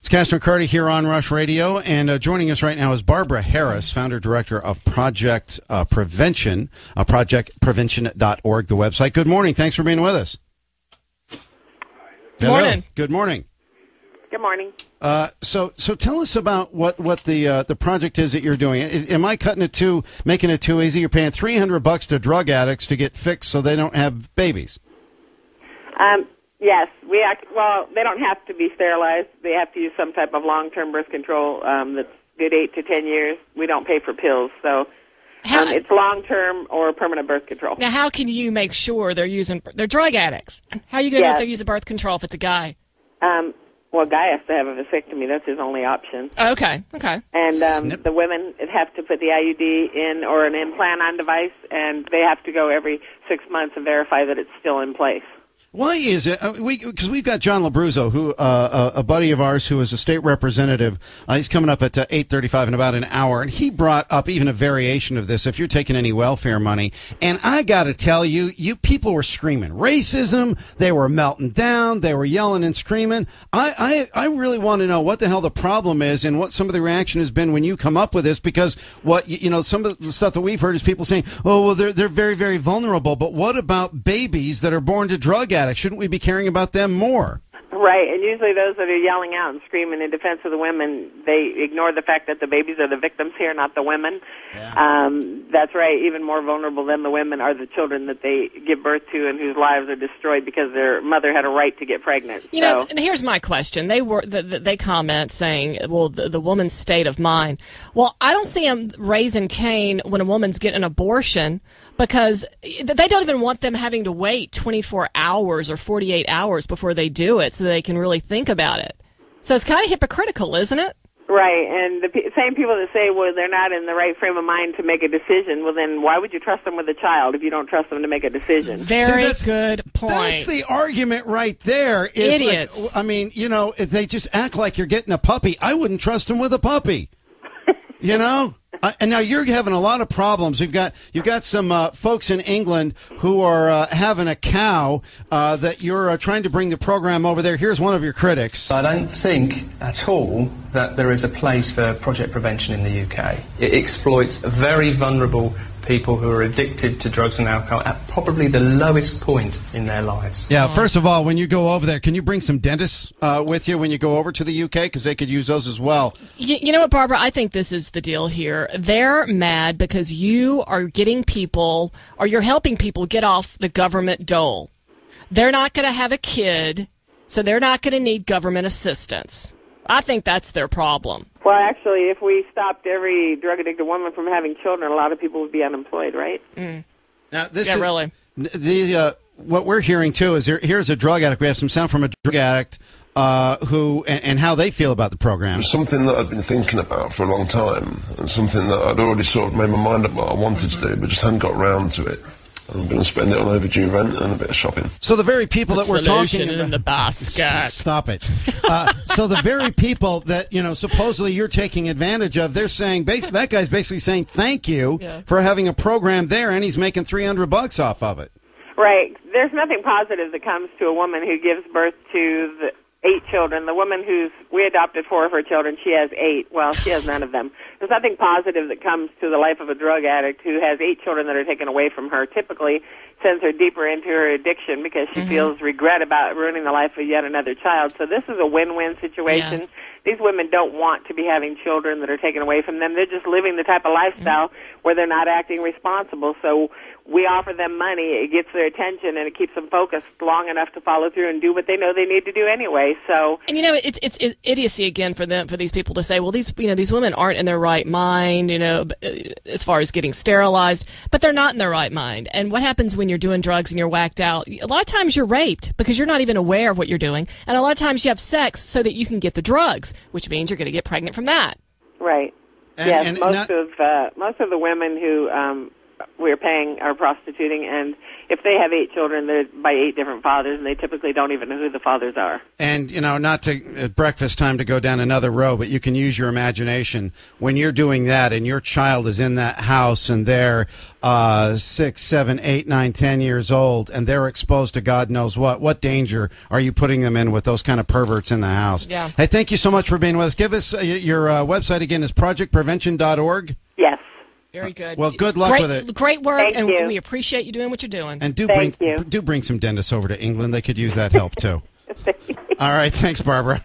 It's Castro Carty here on Rush Radio, and joining us right now is Barbara Harris, founder-director of Project Prevention, projectprevention.org, the website. Good morning. Thanks for being with us. Good morning. Good morning. Good morning. So tell us about what the project is that you're doing. Am I making it too easy? You're paying $300 to drug addicts to get fixed so they don't have babies. Yes, they don't have to be sterilized. They have to use some type of long-term birth control that's good 8 to 10 years. We don't pay for pills, so it's long-term or permanent birth control. Now, how can you make sure they're drug addicts? How are you going to know if they're using birth control if it's a guy? Well, a guy has to have a vasectomy. That's his only option. Okay. And the women have to put the IUD in or an implant-on device, and they have to go every 6 months and verify that it's still in place. Why is it? Because we've got John Labruzzo, who a buddy of ours who is a state representative. He's coming up at 8:35 in about an hour, and he brought up even a variation of this. If you're taking any welfare money, and I got to tell you, people were screaming racism. They were melting down. They were yelling and screaming. I really want to know what the hell the problem is and what some of the reaction has been when you come up with this. Because some of the stuff that we've heard is people saying, "Oh, well, they're very, very vulnerable." But what about babies that are born to drug addicts? Shouldn't we be caring about them more? Right, and usually those that are yelling out and screaming in defense of the women, they ignore the fact that the babies are the victims here, not the women. Yeah. That's right, even more vulnerable than the women are the children that they give birth to and whose lives are destroyed because their mother had a right to get pregnant. You know, here's my question. They comment saying, well, the woman's state of mind. Well, I don't see them raising Cain when a woman's getting an abortion because they don't even want them having to wait 24 hours or 48 hours before they do it so they can really think about it. So it's kind of hypocritical, isn't it? Right, and the same people that say, well, they're not in the right frame of mind to make a decision, well, then why would you trust them with a child if you don't trust them to make a decision? Very good point. That's the argument right there. Idiots. They just act like you're getting a puppy. I wouldn't trust them with a puppy. And now you're having a lot of problems. You've got some folks in England who are having a cow that you're trying to bring the program over there. Here's one of your critics. I don't think at all that there is a place for Project Prevention in the UK. It exploits very vulnerable people who are addicted to drugs and alcohol at probably the lowest point in their lives. Yeah, first of all, when you go over there, can you bring some dentists with you when you go over to the UK? Because they could use those as well. You know what, Barbara? I think this is the deal here. They're mad because you are getting people, or you're helping people get off the government dole. They're not going to have a kid, so they're not going to need government assistance. I think that's their problem. Well, actually, if we stopped every drug-addicted woman from having children, a lot of people would be unemployed, right? Mm. Now, really. What we're hearing, too, is here's a drug addict. We have some sound from a drug addict and how they feel about the program. Something that I'd been thinking about for a long time, and something that I'd already sort of made my mind up what I wanted to do, but just hadn't got round to it. I'm going to spend it on overdue rent and a bit of shopping. So the very people that we're talking about... in the basket. Stop it. So the very people that, supposedly you're taking advantage of, they're saying, that guy's basically saying thank you for having a program there, and he's making $300 off of it. Right. There's nothing positive that comes to a woman who gives birth to the 8 children. The woman we adopted 4 of her children, she has 8. Well, she has none of them. There's nothing positive that comes to the life of a drug addict who has 8 children that are taken away from her. Typically sends her deeper into her addiction because she feels regret about ruining the life of yet another child. So this is a win-win situation. Yeah. These women don't want to be having children that are taken away from them. They're just living the type of lifestyle where they're not acting responsible. So we offer them money, it gets their attention, and it keeps them focused long enough to follow through and do what they know they need to do anyway. So, and it's idiocy again for these people to say, well, these women aren't in their right mind, as far as getting sterilized, but they're not in their right mind. And what happens when you're doing drugs and you're whacked out? A lot of times you're raped because you're not even aware of what you're doing, and a lot of times you have sex so that you can get the drugs, which means you're going to get pregnant from that. Right. Yes, most of the women who we're paying our prostituting, and if they have 8 children, they're by 8 different fathers, and they typically don't even know who the fathers are. And, not to at breakfast time to go down another row, but you can use your imagination when you're doing that and your child is in that house and they're 6, 7, 8, 9, 10 years old and they're exposed to God knows what danger are you putting them in with those kind of perverts in the house? Yeah. Hey, thank you so much for being with us. Give us your website again is projectprevention.org. Yes. Very good. Well, good luck with it. Great work, Thank and you. we appreciate you doing what you're doing. And do Thank you. bring some dentists over to England. They could use that help too. All right, thanks, Barbara.